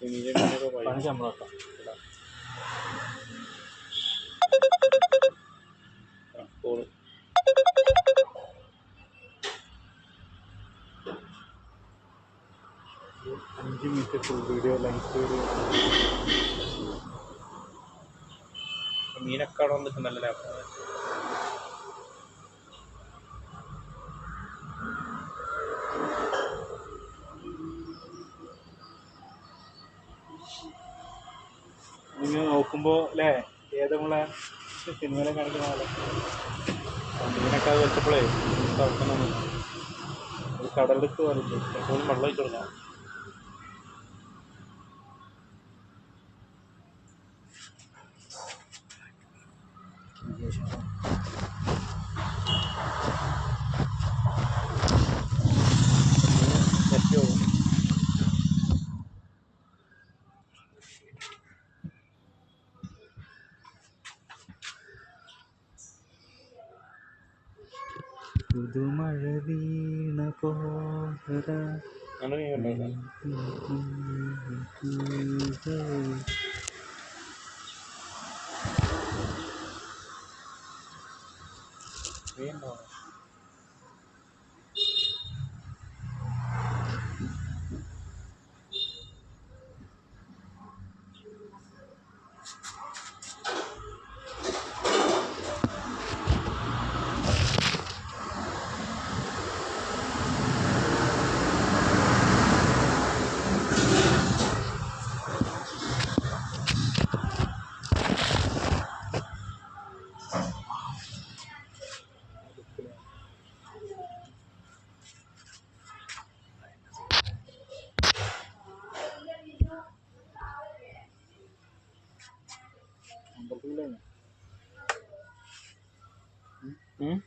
പണി ശമ്പളം അഞ്ച് മിനിറ്റ് ഫുൾ വീഡിയോ ലെങ്ത് മീനൊക്കെ അവിടെ വന്നിട്ടുണ്ടല്ലേ. നിങ്ങൾ നോക്കുമ്പോൾ അല്ലേ ഏത് നമ്മളെ സിനിമയിലെ കാണിക്കുന്ന പോലെ മീനൊക്കെ അത് വെച്ചപ്പോഴേ തുറക്കണം. കടലെടുത്ത് പറയുന്നത് എപ്പോഴും വെള്ളം ഒഴിച്ചു കൊടുക്കാം. പുതുമഴ വീണ പോകര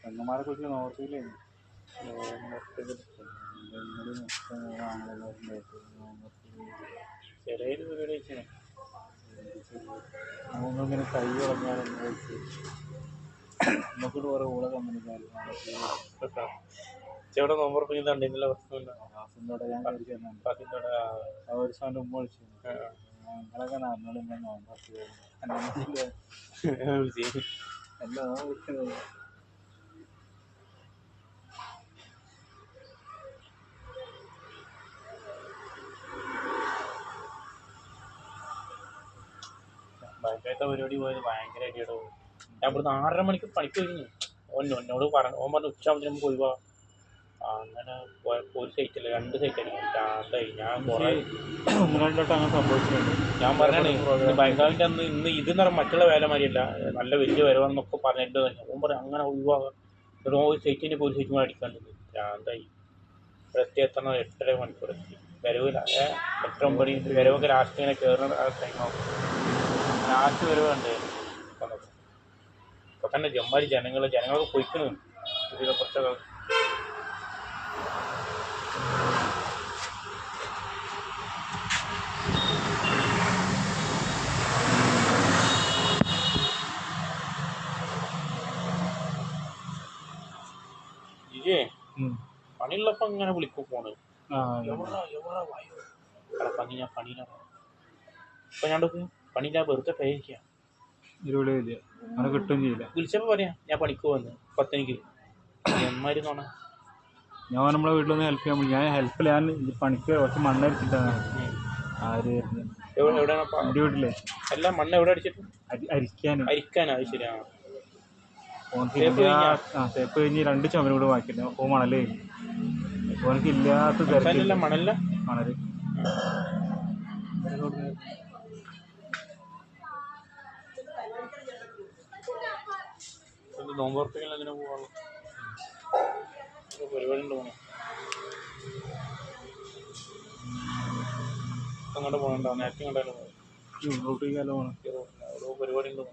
പെങ്ങന്മാരെ കുറിച്ച് നോർത്തിയിലായിരുന്നു. നമ്മളിങ്ങനെ കൈ ഉറങ്ങാനൊന്നും വെച്ച് നമുക്കിട്ട് കുറേ ഊള കമ്പനിക്കാർ ഇവിടെ നോമ്പുറപ്പിക്കുന്നുണ്ടെങ്കിലോ വാസിനോടെ ഞാൻ കഴിച്ചു ഒരു സാറിൻ്റെ ഉമ്മ വിളിച്ചു ഞങ്ങളൊക്കെ നടന്നോളിങ്ങനെ നോമ്പുറപ്പി എല്ലാം വിളിക്കുന്നത്. ഭയങ്കരത്തെ പരിപാടി പോയത് ഭയങ്കര അടിയുടെ പോകും. ഞാൻ ഇവിടുന്ന് 6:30 മണിക്ക് പണിക്ക് കഴിഞ്ഞു. എന്നോട് പറഞ്ഞു ഉച്ചയാകുമ്പോൾ നമുക്ക് ഒഴിവാ. അങ്ങനെ പോയപ്പോൾ ഒരു സൈറ്റില്ല 2 സൈറ്റ് അടിക്കും. അതായി ഞാൻ കുറേ അങ്ങനെ സംഭവിച്ചിട്ടുണ്ട്. ഞാൻ പറഞ്ഞാണ് ബംഗാളിൻ്റെ അന്ന് ഇന്ന് ഇതെന്ന് പറഞ്ഞാൽ മറ്റുള്ള വേല മാതിരിയല്ല, നല്ല വലിയ വരവെന്നൊക്കെ പറഞ്ഞിട്ട് ഓൻ പറയും അങ്ങനെ ഒഴിവാകാം. ഒരു സൈറ്റിൻ്റെ ഒരു സൈറ്റ് കൂടെ അടിക്കാണ്ട് അതായി ഇവിടെ എത്തണം 8.5 മണിക്കൂർ എത്തി. വരവില്ല 8-9 വരവൊക്കെ ലാസ്റ്റ് ഇങ്ങനെ കയറുന്ന ആ ടൈമാകും. ലാസ്റ്റ് വരവുണ്ട്. ഇപ്പം തന്നെ ജമ്മാരി ജനങ്ങളൊക്കെ പൊയ്ക്കണ് ഇതിലെ കുറച്ചൊക്കെ. ഇജേ പണിയുള്ളപ്പോൾ ഇങ്ങനെ വിളിക്കും ഫോണ്. എവറാ വായു പണി ഞാൻ പണിയിലാണ്. ഇപ്പം ഞാൻ പണിയില്ല വെറുതെ പേരിക്കുക. അങ്ങനെ കിട്ടുകയും ചെയ്യില്ല. വിളിച്ചപ്പോൾ പറയാം ഞാൻ പണിക്ക് വന്ന് 10 മണിക്ക് എമ്മാതിരി തോന്നാ. ഞാൻ നമ്മളെ വീട്ടിലൊന്ന് ഹെൽപ്പ് ചെയ്യാൻ ഞാൻ ഹെൽപ്പില്ല. ഞാൻ പണിക്ക് കുറച്ച് മണ്ണടിച്ചിട്ടാണ് ആര് എവിടെയാണ് എൻ്റെ വീട്ടിലെ എല്ലാം മണ്ണ് എവിടെ അടിച്ചിട്ട് അരിക്കാനാ. അത് ശരിയാ. തേപ്പ് കഴിഞ്ഞ് 2 ചുമരും കൂടെ ബാക്കിയിട്ട് അപ്പോൾ മണൽ ഓനക്ക് ഇല്ലാത്ത തരത്തില്ല മണല് നോമ്പുറപ്പിക്കൽ എങ്ങനെ പോവാളൂ പരിപാടി ഉണ്ട്. പോകണം അങ്ങോട്ട് പോകണ്ട നേരത്തെ കണ്ടാലും റോട്ടിലേക്കല്ല പോകണം. പരിപാടി ഉണ്ട്.